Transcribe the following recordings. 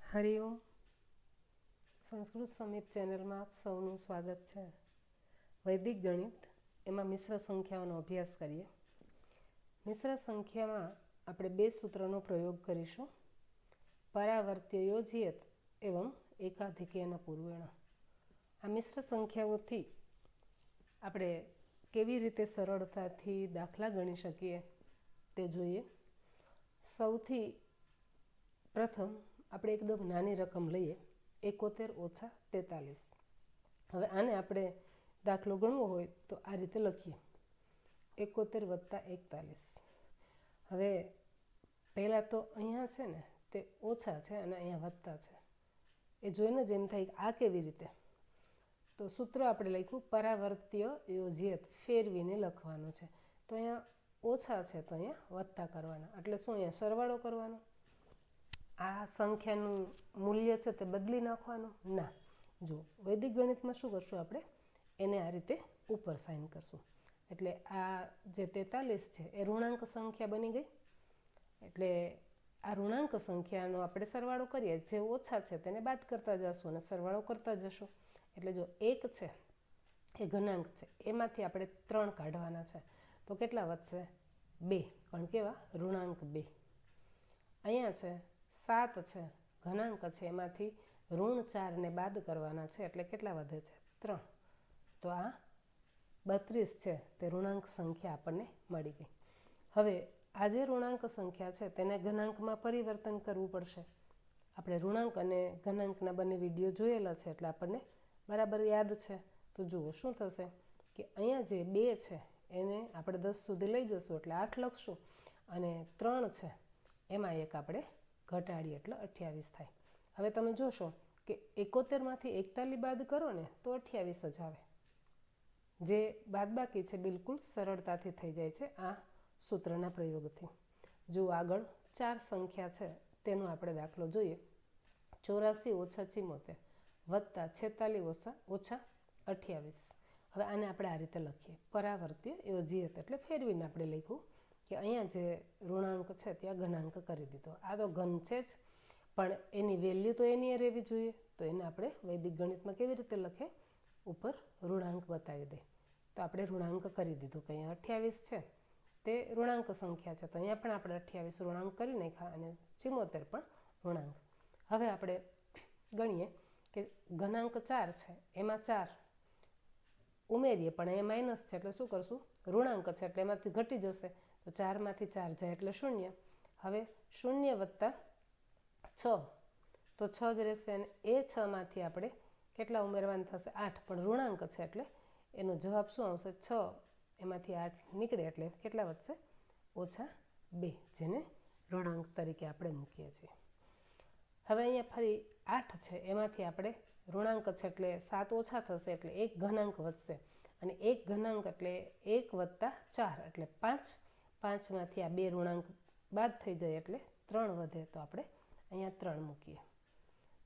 હરિઓમ. સંસ્કૃત સમીપ ચેનલમાં આપ સૌનું સ્વાગત છે. વૈદિક ગણિત એમાં મિશ્ર સંખ્યાઓનો અભ્યાસ કરીએ. મિશ્ર સંખ્યામાં આપણે બે સૂત્રનો પ્રયોગ કરીશું. પરાવર્ત્ય યોજયત એવં એકાધિકેન પૂર્વેણ. આ મિશ્ર સંખ્યાઓથી આપણે કેવી રીતે સરળતાથી દાખલા ગણી શકીએ તે જોઈએ. સૌથી પ્રથમ આપણે એકદમ નાની રકમ લઈએ, 71 - 43. હવે આને આપણે દાખલો ગણવો હોય તો આ રીતે લખીએ, 71 + 41. હવે પહેલાં તો અહીંયા છે ને તે ઓછા છે અને અહીંયા વત્તા છે. એ જોઈને જ એમ થાય કે આ કેવી રીતે. તો સૂત્ર આપણે લખ્યું પરાવર્ત્ય યોજયત, ફેરવીને લખવાનું છે. તો અહીંયા ઓછા છે તો અહીંયા વત્તા કરવાના, એટલે શું અહીંયા સરવાળો કરવાનો. આ સંખ્યાનું મૂલ્ય છે તે બદલી નાખવાનું ના. જો વૈદિક ગણિતમાં શું કરશું આપણે, એને આ રીતે ઉપર સાઇન કરશું. એટલે આ જે 43 છે એ ઋણાંક સંખ્યા બની ગઈ. એટલે આ ઋણાંક સંખ્યાનો આપણે સરવાળો કરીએ, જે ઓછા છે તેને બાદ કરતા જશું અને સરવાળો કરતા જશું. એટલે જો 1 છે એ ઘનાંક છે, એમાંથી આપણે 3 કાઢવાના છે. તો કેટલા વધશે? 2, પણ કેવા? ઋણાંક 2. અહીંયા છે 7 છે, ઘનાંક છે, એમાંથી -4 બાદ કરવાના છે. એટલે કેટલા વધે છે? 3. તો આ 32 છે તે ઋણાંક સંખ્યા આપણને મળી ગઈ. હવે આ જે ઋણાંક સંખ્યા છે તેને ઘનાંકમાં પરિવર્તન કરવું પડશે. આપણે ઋણાંક અને ઘનાંકના બંને વિડીયો જોયેલા છે એટલે આપણને બરાબર યાદ છે. તો જુઓ શું થશે કે અહીંયા જે 2 છે એને આપણે 10 સુધી લઈ જશું એટલે 8 લખશું, અને 3 છે એમાં એક આપણે ઘટાડીએ એટલે 28 થાય. હવે તમે જોશો કે 71માંથી 41 બાદ કરો ને તો 28 જ આવે. જે બાદબાકી છે બિલકુલ સરળતાથી થઈ જાય છે આ સૂત્રના પ્રયોગથી. જો આગળ 4 સંખ્યા છે તેનો આપણે દાખલો જોઈએ. 84 - 74 + 46 - 28. હવે આને આપણે આ રીતે લખીએ, પરાવર્ત્ય યોજયત, એટલે ફેરવીને આપણે લખ્યું કે અહીંયા જે ઋણાંક છે ત્યાં ઘનાંક કરી દીધો. આ તો ઘન છે જ, પણ એની વેલ્યુ તો એની રહેવી જોઈએ. તો એને આપણે વૈદિક ગણિતમાં કેવી રીતે લખે, ઉપર ઋણાંક બતાવી દે. તો આપણે ઋણાંક કરી દીધું કે અહીંયા 28 છે તે ઋણાંક સંખ્યા છે, તો અહીંયા પણ આપણે 28 ઋણાંક કરી નાખ્યા, અને 74 પણ ઋણાંક. હવે આપણે ગણીએ કે ઘનાંક 4 છે એમાં 4 ઉમેરીએ, પણ અહીંયા માઇનસ છે એટલે શું કરશું, ઋણાંક છે એટલે એમાંથી ઘટી જશે. તો 4માંથી 4 જાય એટલે 0. હવે 0 + 6, તો 6 જ રહેશે. અને એ 6માંથી આપણે કેટલા ઉમેરવાના થશે? 8, પણ ઋણાંક છે એટલે એનો જવાબ શું આવશે? 6, એમાંથી 8 નીકળે એટલે કેટલા વધશે? -2, જેને ઋણાંક તરીકે આપણે મૂકીએ છીએ. હવે અહીંયા ફરી 8 છે એમાંથી આપણે ઋણાંક છે એટલે 7 ઓછા થશે એટલે 1 ઘનાંક વધશે, અને 1 ઘનાંક એટલે 1 + 4 એટલે 5. 5માંથી આ 2 ઋણાંક બાદ થઈ જાય એટલે 3 વધે, તો આપણે અહીંયા 3 મૂકીએ.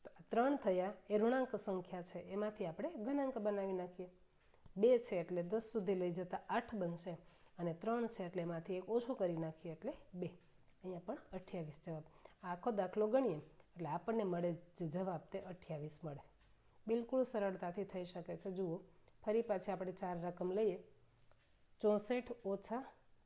તો આ 3 થયા એ ઋણાંક સંખ્યા છે, એમાંથી આપણે ઘનાંક બનાવી નાખીએ. 2 છે એટલે 10 સુધી લઈ જતા 8 બનશે, અને 3 છે એટલે એમાંથી 1 ઓછું કરી નાખીએ એટલે 2. અહીંયા પણ 28 જવાબ. આખો દાખલો ગણીએ એટલે આપણને મળે જે જવાબ તે 28 મળે. બિલકુલ સરળતાથી થઈ શકે છે. જુઓ ફરી પાછી આપણે 4 રકમ લઈએ. 64 -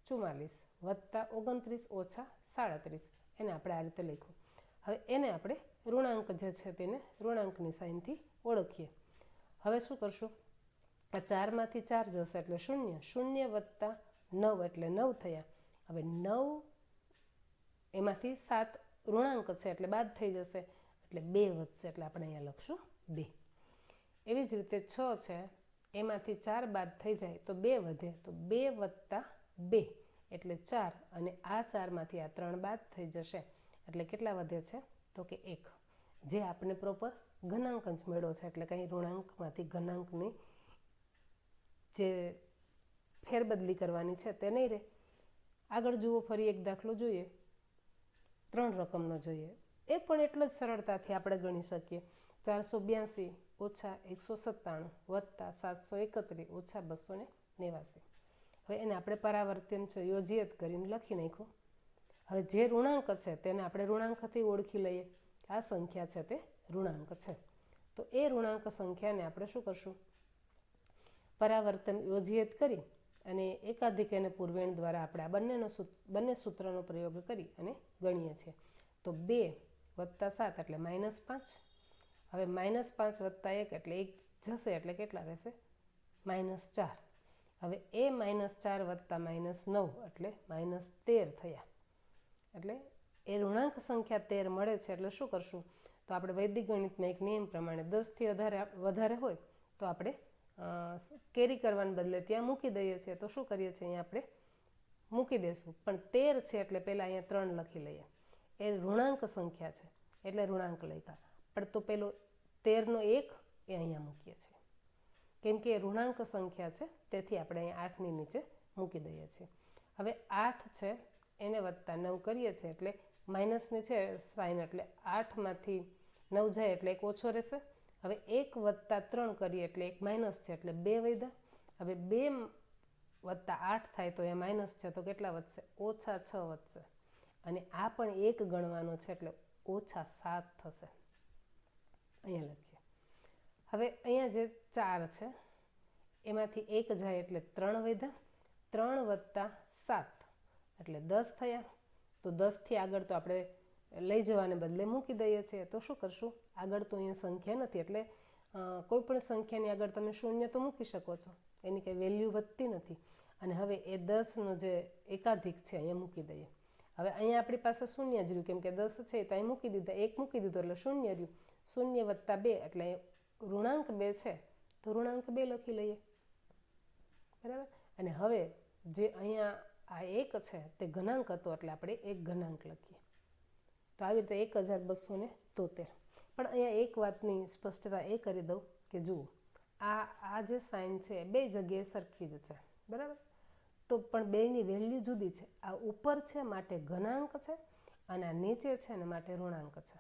44 + 29 - 37. એને આપણે આ રીતે લખ્યું. હવે એને આપણે ઋણાંક જે છે તેને ઋણાંકની સાઇનથી ઓળખીએ. હવે શું કરશું, આ 4માંથી 4 જશે એટલે 0. 0 + 9 એટલે 9 થયા. હવે 9 એમાંથી 7 ઋણાંક છે એટલે બાદ થઈ જશે એટલે 2 વધશે, એટલે આપણે અહીંયા લખશું 2. એવી જ રીતે 6 છે એમાંથી 4 બાદ થઈ જાય તો 2 વધે, તો 2 + 2 એટલે 4, અને આ 4માંથી આ 3 બાદ થઈ જશે એટલે કેટલા વધે છે? તો કે 1. જે આપણે પ્રોપર ઘનાંક જ મેળો છે, એટલે કંઈ ઋણાંકમાંથી ઘનાંકની જે ફેરબદલી કરવાની છે તે નહીં રહે. આગળ જુઓ, ફરી એક દાખલો જોઈએ. 3 રકમનો જોઈએ. એ પણ એટલો જ સરળતાથી આપણે ગણી શકીએ. 482 - 197 + 731 - 289. હવે એને આપણે પરાવર્તન છે યોજયત કરીને લખી નાખ્યું. હવે જે ઋણાંક છે તેને આપણે ઋણાંકથી ઓળખી લઈએ આ સંખ્યા છે તે ઋણાંક છે. તો એ ઋણાંક સંખ્યાને આપણે શું કરશું, પરાવર્તન યોજિત કરી અને એકાધિક અને પૂર્વેણ દ્વારા આપણે આ બંને સૂત્રનો પ્રયોગ કરી અને ગણીએ છીએ. તો 2 + 7 એટલે -5. હવે -5 + 1 એટલે 1 જશે એટલે કેટલા રહેશે, -4. હવે એ -4 + -9 એટલે -13 થયા. એટલે એ ઋણાંક સંખ્યા 13 મળે છે. એટલે શું કરશું, તો આપણે વૈદિક ગણિતમાં એક નિયમ પ્રમાણે 10થી વધારે હોય તો આપણે કેરી કરવાને બદલે ત્યાં મૂકી દઈએ છીએ. તો શું કરીએ છીએ, અહીંયા આપણે મૂકી દઈશું. પણ 13 છે એટલે પહેલાં અહીંયા 3 લખી લઈએ. એ ઋણાંક સંખ્યા છે એટલે ઋણાંક લખ્યા. પણ તો પેલો 13નો 1 એ અહીંયા મૂકીએ છીએ, કેમ કે એ ઋણાંક સંખ્યા છે, તેથી આપણે અહીંયા 8ની નીચે મૂકી દઈએ છીએ. હવે 8 છે એને +9 કરીએ છીએ એટલે માઇનસની છે સાઇન, એટલે 8માંથી 9 જાય એટલે 1 ઓછો રહેશે. હવે 1 + 3 કરીએ એટલે 1 માઇનસ છે એટલે 2 વધ્યા. હવે 2 + 8 થાય તો એ માઇનસ છે તો કેટલા વધશે, -6 વધશે. અને આ પણ 1 ગણવાનો છે એટલે -7 થશે. અહીંયા લખીએ. હવે અહીંયા જે 4 છે એમાંથી 1 જાય એટલે 3 વધ્યા. 3 + 7 એટલે 10 થયા. તો 10થી આગળ તો આપણે લઈ જવાને બદલે મૂકી દઈએ છીએ. તો શું કરશું, આગળ તો અહીંયા સંખ્યા નથી એટલે કોઈ પણ સંખ્યાની આગળ તમે શૂન્ય તો મૂકી શકો છો, એની કંઈ વેલ્યુ વધતી નથી. અને હવે એ 10નો જે એકાધિક છે અહીંયા મૂકી દઈએ. હવે અહીંયા આપણી પાસે શૂન્ય જ રહ્યું, કેમ કે 10 છે તો અહીં મૂકી દીધા, 1 મૂકી દીધો એટલે શૂન્ય રહ્યું. 0 + 2 એટલે ઋણાંક 2 છે તો ઋણાંક 2 લખી લઈએ, બરાબર. અને હવે જે અહીંયા આ 1 છે તે ઘનાંક હતો એટલે આપણે એક ઘનાંક લખીએ. તો આવી રીતે 1273. પણ અહીંયા એક વાતની સ્પષ્ટતા એ કરી દઉં કે જુઓ, આ જે સાઇન છે બે જગ્યાએ સરખી જ છે, બરાબર. તો પણ બેની વેલ્યુ જુદી છે. આ ઉપર છે માટે ઘનાંક છે અને આ નીચે છે ને માટે ઋણાંક છે.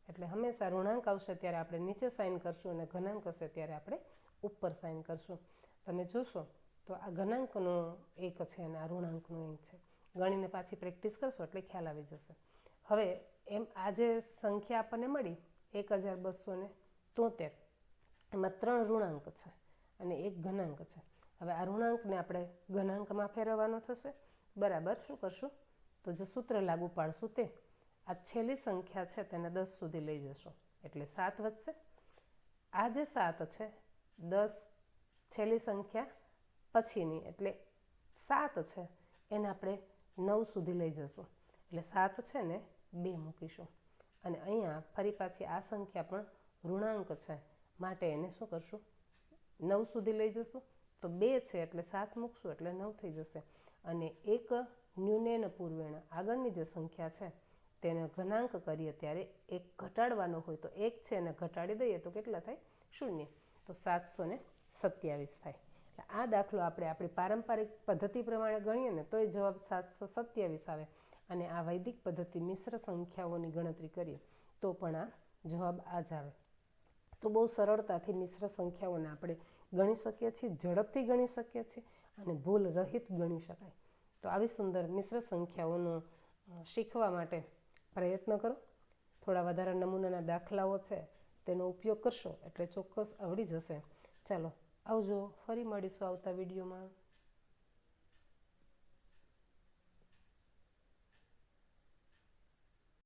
એટલે હંમેશા ઋણાંક આવશે ત્યારે આપણે નીચે સાઇન કરશું અને ઘનાંક હશે ત્યારે આપણે ઉપર સાઇન કરશું. તમે જોશો તો આ ઘનાંકનો 1 છે અને આ ઋણાંકનો 1 છે. ગણીને પાછી પ્રેક્ટિસ કરશો એટલે ખ્યાલ આવી જશે. હવે એમ આ જે સંખ્યા આપણને મળી 1273, એમાં 3 ઋણાંક છે અને 1 ઘનાંક છે. હવે આ ઋણાંકને આપણે ઘનાંકમાં ફેરવવાનો થશે, બરાબર. શું કરશું, તો જે સૂત્ર લાગુ પાડશું તે આ છેલ્લી સંખ્યા છે તેને 10 સુધી લઈ જશો એટલે 7 વધશે. આ જે 7 છે 10 છેલ્લી સંખ્યા પછીની એટલે 7 છે એને આપણે 9 સુધી લઈ જશું એટલે 7 છે ને 2 મૂકીશું. અને અહીંયા ફરી પાછી આ સંખ્યા પણ ઋણાંક છે માટે એને શું કરશું, 9 સુધી લઈ જશું. તો 2 છે એટલે 7 મૂકશું એટલે 9 થઈ જશે. અને એક ન્યૂનેન પૂર્વેણ આગળની જે સંખ્યા છે તેને ઘનાંક કરીએ ત્યારે 1 ઘટાડવાનો હોય તો 1 છે એને ઘટાડી દઈએ તો કેટલા થાય, 0. તો 727 થાય. આ દાખલો આપણે આપણી પારંપરિક પદ્ધતિ પ્રમાણે ગણીએ ને તો એ જવાબ 727 આવે. અને આ વૈદિક પદ્ધતિ મિશ્ર સંખ્યાઓની ગણતરી કરીએ તો પણ આ જવાબ આ જ આવે. તો બહુ સરળતાથી મિશ્ર સંખ્યાઓને આપણે ગણી શકીએ છીએ, ઝડપથી ગણી શકીએ છીએ અને ભૂલ રહિત ગણી શકાય. તો આવી સુંદર મિશ્ર સંખ્યાઓનો શીખવા માટે પ્રયત્ન કરો. થોડા વધારે નમૂનાના દાખલાઓ છે તેનો ઉપયોગ કરશો એટલે ચોક્કસ આવડી જશે. ચાલો આવજો, ફરી મળીશું આવતા વિડીયોમાં.